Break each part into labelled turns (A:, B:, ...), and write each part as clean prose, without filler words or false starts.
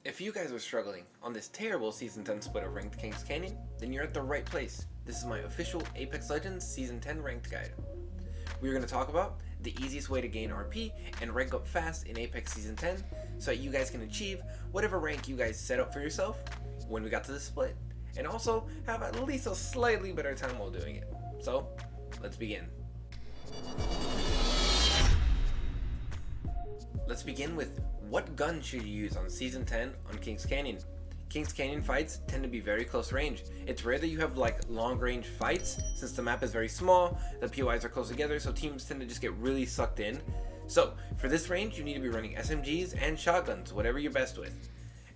A: If you guys are struggling on this terrible Season 10 split of Ranked Kings Canyon, then you're at the right place. This is my official Apex Legends Season 10 Ranked Guide. We're going to talk about the easiest way to gain RP and rank up fast in Apex Season 10 so that you guys can achieve whatever rank you guys set up for yourself when we got to this split, and also have at least a slightly better time while doing it. So, let's begin. Let's begin with what gun should you use on Season 10 on Kings Canyon. Kings Canyon fights tend to be very close range. It's rare that you have like long range fights since the map is very small, the POIs are close together, so teams tend to just get really sucked in. So for this range you need to be running SMGs and shotguns, whatever you're best with.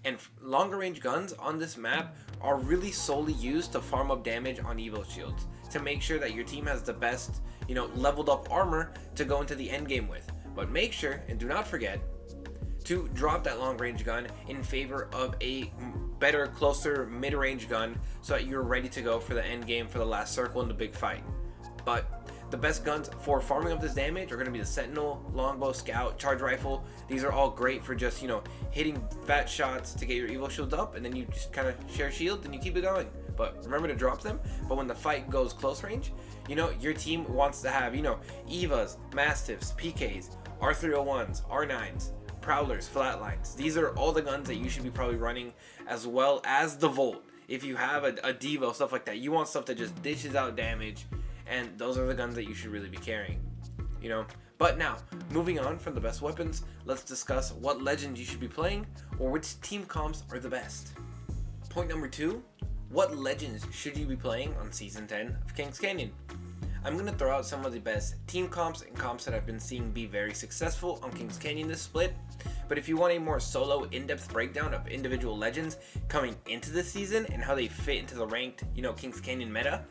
A: And longer range guns on this map are really solely used to farm up damage on Evo shields to make sure that your team has the best, leveled up armor to go into the end game with. But make sure and do not forget to drop that long range gun in favor of a better, closer mid-range gun so that you're ready to go for the end game, for the last circle in the big fight. But the best guns for farming up this damage are going to be the Sentinel, Longbow, Scout, Charge Rifle. These are all great for just, hitting fat shots to get your Evo shields up, and then you just kind of share shields and you keep it going. But remember to drop them. But when the fight goes close range, your team wants to have, Evas, Mastiffs, PKs, R301s, R9s, Prowlers, Flatlines. These are all the guns that you should be probably running, as well as the Volt. If you have a Devo, stuff like that, you want stuff that just dishes out damage, and those are the guns that you should really be carrying, But now, moving on from the best weapons, let's discuss what legends you should be playing, or which team comps are the best. Point number 2, what legends should you be playing on Season 10 of Kings Canyon? I'm going to throw out some of the best team comps and comps that I've been seeing be very successful on Kings Canyon this split. But if you want a more solo, in-depth breakdown of individual legends coming into this season and how they fit into the ranked, Kings Canyon meta,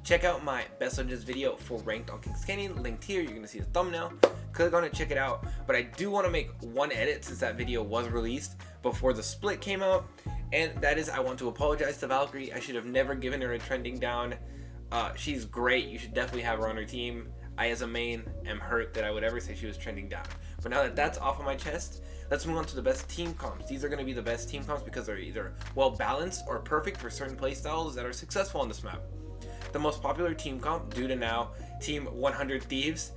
A: check out my best legends video for ranked on Kings Canyon, linked here. You're going to see the thumbnail. Click on it, check it out. But I do want to make one edit since that video was released before the split came out. And that is, I want to apologize to Valkyrie. I should have never given her a trending down. She's great. You should definitely have her on her team. I, as a main, am hurt that I would ever say she was trending down. But now that that's off of my chest, let's move on to the best team comps. These are going to be the best team comps because they're either well balanced or perfect for certain playstyles that are successful on this map. The most popular team comp due to now Team 100 Thieves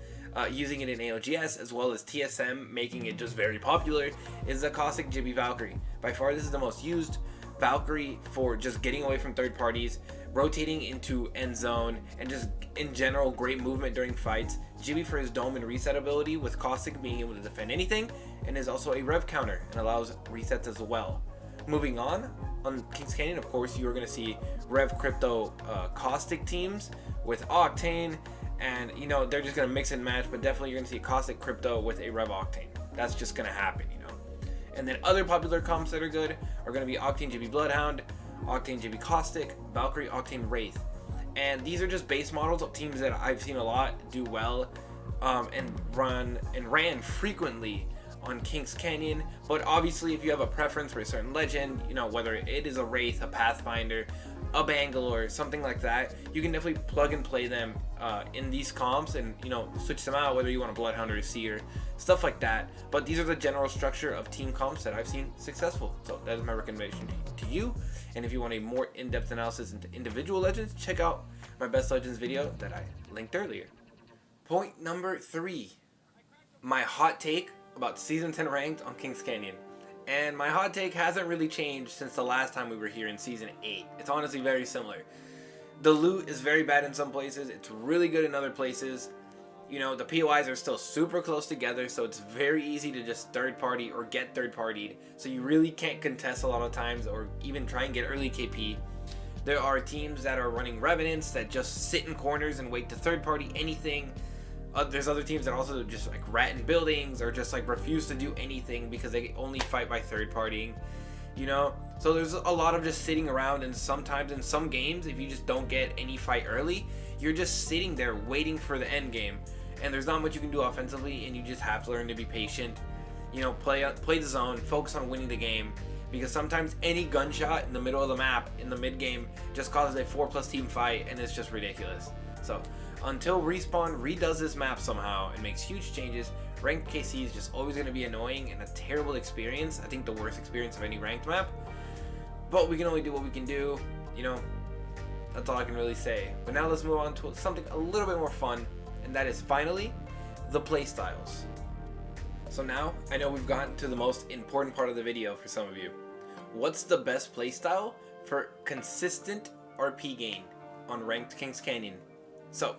A: using it in AOGS, as well as TSM making it just very popular, is the Caustic Jibby Valkyrie. By far this is the most used Valkyrie for just getting away from third parties, rotating into end zone, and just in general great movement during fights. Jibby for his dome and reset ability, with Caustic being able to defend anything, and is also a rev counter and allows resets as well. Moving on Kings Canyon, of course, you're going to see rev crypto Caustic teams with Octane, and they're just going to mix and match, but definitely you're going to see Caustic crypto with a rev Octane. That's just going to happen, And then other popular comps that are good are going to be Octane Jibby Bloodhound, Octane Jibby Caustic, Valkyrie Octane Wraith. And these are just base models of teams that I've seen a lot do well and ran frequently on Kings Canyon. But obviously if you have a preference for a certain legend, whether it is a Wraith, a Pathfinder, a Bangalore, something like that, you can definitely plug and play them in these comps and switch them out, whether you want a Bloodhound or a Seer, stuff like that. But these are the general structure of team comps that I've seen successful, so that is my recommendation to you. And if you want a more in-depth analysis into individual legends, check out my best legends video that I linked earlier. Point number 3, my hot take about Season 10 ranked on Kings Canyon. And my hot take hasn't really changed since the last time we were here in Season 8. It's honestly very similar. The loot is very bad in some places. It's really good in other places. The POIs are still super close together, so it's very easy to just third party or get third partied. So you really can't contest a lot of times or even try and get early KP. There are teams that are running Revenants that just sit in corners and wait to third party anything. There's other teams that also just like rat in buildings or just like refuse to do anything because they only fight by third partying, So there's a lot of just sitting around, and sometimes in some games, if you just don't get any fight early, you're just sitting there waiting for the end game. And there's not much you can do offensively, and you just have to learn to be patient. Play the zone, focus on winning the game, because sometimes any gunshot in the middle of the map in the mid game just causes a 4+ team fight, and it's just ridiculous. So until Respawn redoes this map somehow and makes huge changes, Ranked KC is just always going to be annoying and a terrible experience. I think the worst experience of any ranked map. But we can only do what we can do, you know. That's all I can really say. But now let's move on to something a little bit more fun, and that is finally the playstyles. So now, I know we've gotten to the most important part of the video for some of you. What's the best playstyle for consistent RP gain on ranked Kings Canyon? So,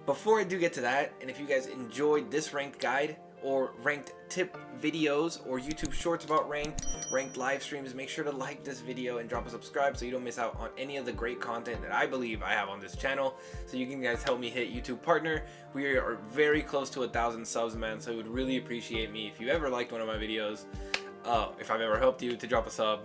A: before I do get to that, and if you guys enjoyed this ranked guide, or ranked tip videos, or YouTube shorts about ranked live streams, make sure to like this video and drop a subscribe so you don't miss out on any of the great content that I believe I have on this channel. So you can guys help me hit YouTube partner. We are very close to 1,000 subs, man, so it would really appreciate me if you ever liked one of my videos, if I've ever helped you, to drop a sub,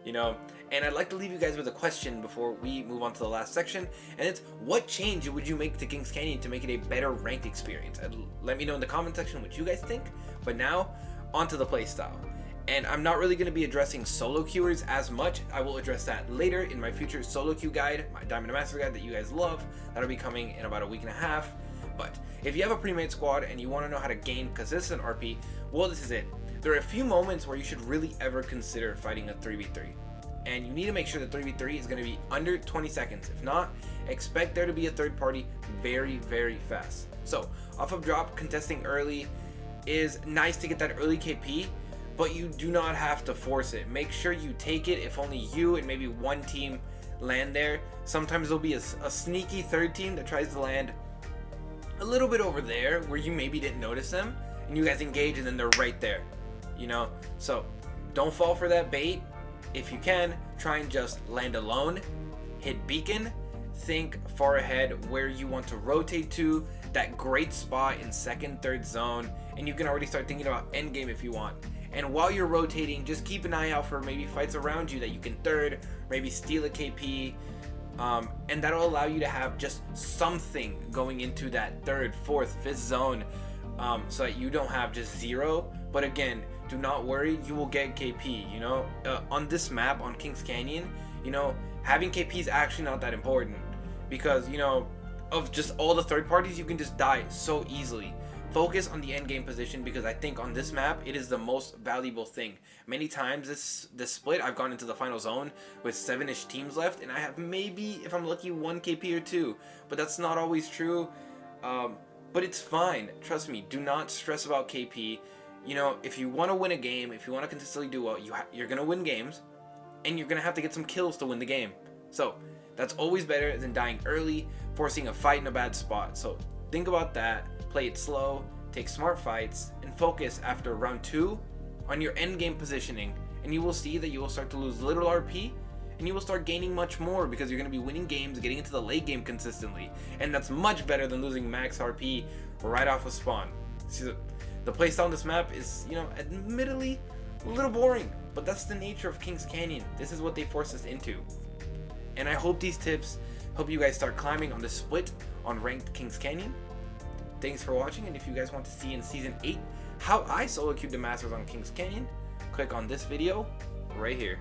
A: you know. And I'd like to leave you guys with a question before we move on to the last section, and it's, what change would you make to Kings Canyon to make it a better ranked experience? Let me know in the comment section what you guys think. But now, onto the playstyle. And I'm not really going to be addressing solo queuers as much. I will address that later in my future solo queue guide, my Diamond Master guide that you guys love. That'll be coming in about a week and a half. But if you have a pre-made squad and you want to know how to gain consistent RP, well, this is it. There are a few moments where you should really ever consider fighting a 3v3. And you need to make sure that 3v3 is going to be under 20 seconds. If not, expect there to be a third party very, very fast. So, off of drop, contesting early is nice to get that early KP, but you do not have to force it. Make sure you take it if only you and maybe one team land there. Sometimes there'll be a sneaky third team that tries to land a little bit over there where you maybe didn't notice them, and you guys engage and then they're right there, you know? So, don't fall for that bait. If you can, try and just land alone, hit beacon, think far ahead where you want to rotate to, that great spot in second, third zone, and you can already start thinking about endgame if you want. And while you're rotating, just keep an eye out for maybe fights around you that you can third, maybe steal a KP, and that'll allow you to have just something going into that third, fourth, fifth zone, so that you don't have just zero. But again, do not worry, you will get KP, you know. On this map, on Kings Canyon, you know, having KP is actually not that important, because, you know, of just all the third parties, you can just die so easily. Focus on the end game position, because I think on this map, it is the most valuable thing. Many times this split, I've gone into the final zone with 7-ish teams left, and I have maybe, if I'm lucky, 1 KP or 2, but that's not always true. But it's fine, trust me, do not stress about KP. You know, if you want to win a game, if you want to consistently do well, you're going to win games, and you're going to have to get some kills to win the game. So, that's always better than dying early, forcing a fight in a bad spot. So, think about that, play it slow, take smart fights, and focus after round 2 on your end game positioning, and you will see that you will start to lose little RP, and you will start gaining much more, because you're going to be winning games, getting into the late game consistently, and that's much better than losing max RP right off of spawn. See, the playstyle on this map is, you know, admittedly a little boring, but that's the nature of Kings Canyon. This is what they forced us into. And I hope these tips help you guys start climbing on the split on ranked Kings Canyon. Thanks for watching, and if you guys want to see in Season 8 how I solo queued the Masters on Kings Canyon, click on this video right here.